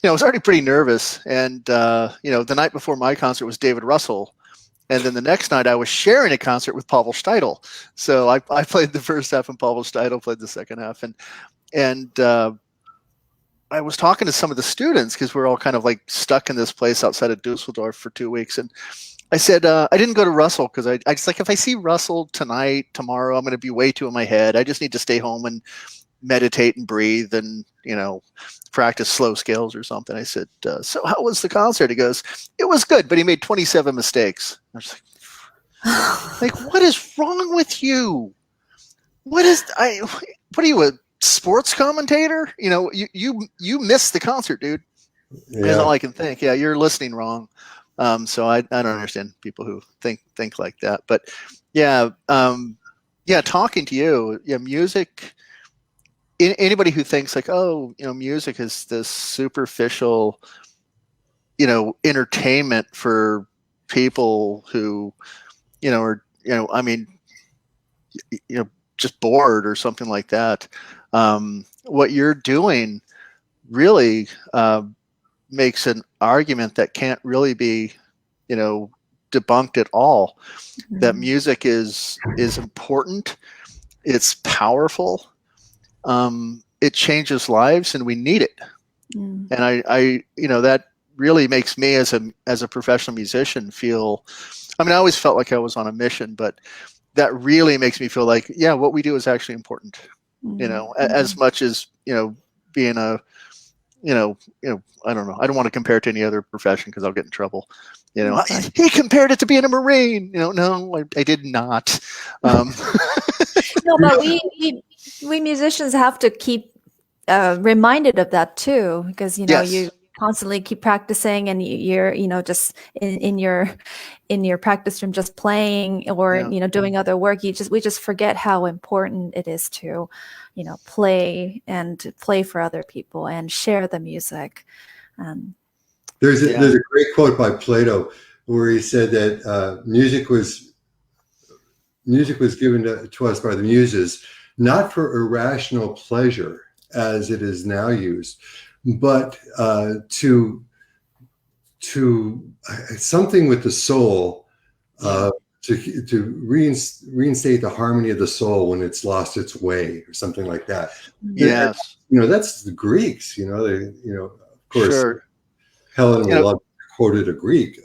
was already pretty nervous. And the night before my concert was David Russell, and then the next night I was sharing a concert with Pavel Steidl. So I played the first half, and Pavel Steidl played the second half, and I was talking to some of the students, because we're all kind of like stuck in this place outside of Dusseldorf for 2 weeks. And I said, I didn't go to Russell because I just like, if I see Russell tonight, tomorrow, I'm going to be way too in my head. I just need to stay home and meditate and breathe and, practice slow scales or something. I said, so how was the concert? He goes, it was good, but he made 27 mistakes. I was like, what is wrong with you? What are you, a sports commentator? You missed the concert, dude. Yeah. That's all I can think. Yeah, you're listening wrong. So I don't understand people who think like that. But talking to you, music. Anybody who thinks like, oh, music is this superficial, entertainment for people who, are, just bored or something like that. What you're doing really makes an argument that can't really be, debunked at all. Mm-hmm. That music is important. It's powerful. It changes lives, and we need it. Mm. And I that really makes me as a professional musician feel. I mean, I always felt like I was on a mission, but that really makes me feel like, what we do is actually important. Mm. As much as being a I don't know. I don't want to compare it to any other profession because I'll get in trouble. He compared it to being a Marine. No, I did not. No, but we musicians have to keep reminded of that too, because yes. You constantly keep practicing, and you're just in your practice room just playing or doing other work. We just forget how important it is to play for other people and share the music. There's a great quote by Plato where he said that music was given to us by the muses, not for irrational pleasure as it is now used, but to something with the soul, to reinstate the harmony of the soul when it's lost its way, or something like that. Yes, that's the Greeks. They, of course, sure. Helen would love quoted a Greek.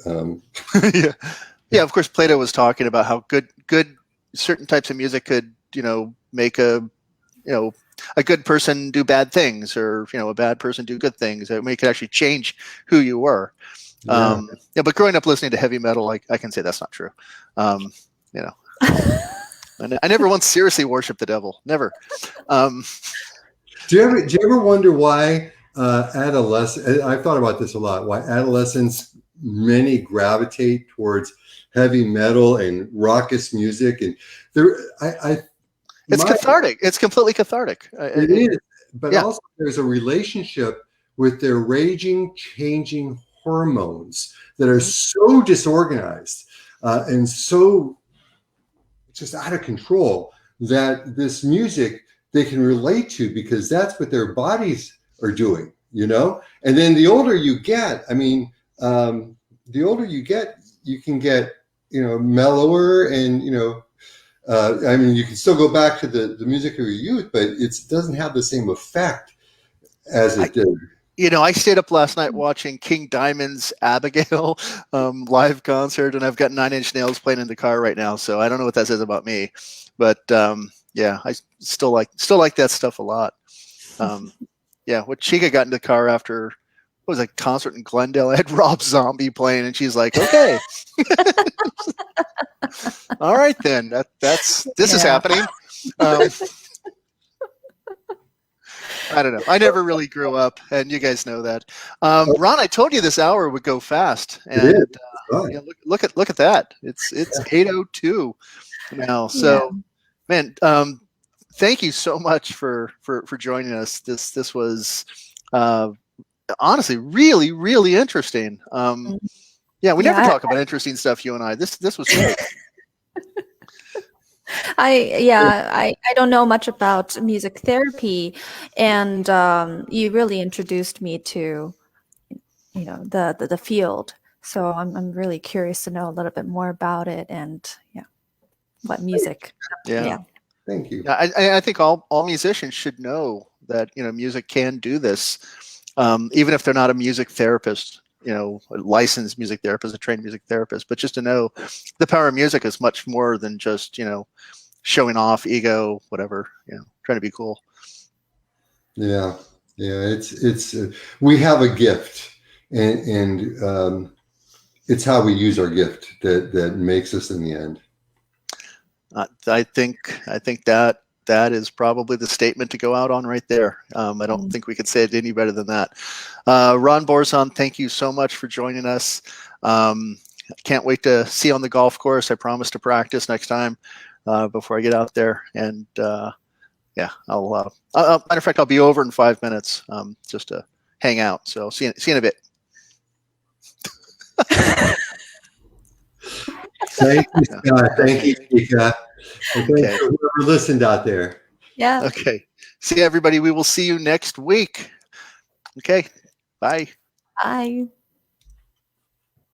Yeah. Of course, Plato was talking about how good certain types of music could, make a good person do bad things, or a bad person do good things. I mean, it could actually change who you were. But growing up listening to heavy metal, I can say that's not true. I never once seriously worshipped the devil. Never. Do you ever wonder why adolescents? I've thought about this a lot. Why adolescents many gravitate towards heavy metal and raucous music, and there, it's cathartic. It's completely cathartic. It is, but yeah. also there's a relationship with their raging, changing hormones that are so disorganized and so just out of control that this music they can relate to, because that's what their bodies are doing, you know? And then the older you get, I mean, the older you get, you can get, you know, mellower and, you know, I mean, you can still go back to the music of your youth, but it doesn't have the same effect as it did. You know, I stayed up last night watching King Diamond's Abigail live concert, and I've got Nine Inch Nails playing in the car right now. So I don't know what that says about me, but yeah, I still like that stuff a lot. Yeah, when Chika got in the car after what was a concert in Glendale, I had Rob Zombie playing, and she's like, "Okay, all right then, this is happening." I don't know. I never really grew up, and you guys know that. Ron, I told you this hour would go fast, and yeah, look at that. It's 8:02 now. So, man, thank you so much for joining us. This was honestly really, really interesting. Yeah, we never talk about interesting stuff, you and I. This was great. I don't know much about music therapy, and you really introduced me to, you know, the field. So I'm really curious to know a little bit more about it, and what music. Yeah. Thank you. I think all musicians should know that, you know, music can do this, even if they're not a music therapist. You know, a licensed music therapist, a trained music therapist, but just to know the power of music is much more than just, you know, showing off, ego, whatever, you know, trying to be cool. Yeah. It's we have a gift, and it's how we use our gift that makes us in the end. I think that is probably the statement to go out on right there. I don't think we could say it any better than that. Ron Borczon, thank you so much for joining us. Can't wait to see you on the golf course. I promise to practice next time before I get out there. And yeah, matter of fact, I'll be over in 5 minutes just to hang out. So see you in a bit. Thank you, Scott. Thank you, Chika. And thanks for whoever listened out there. Yeah. Okay. See you, everybody. We will see you next week. Okay. Bye. Bye.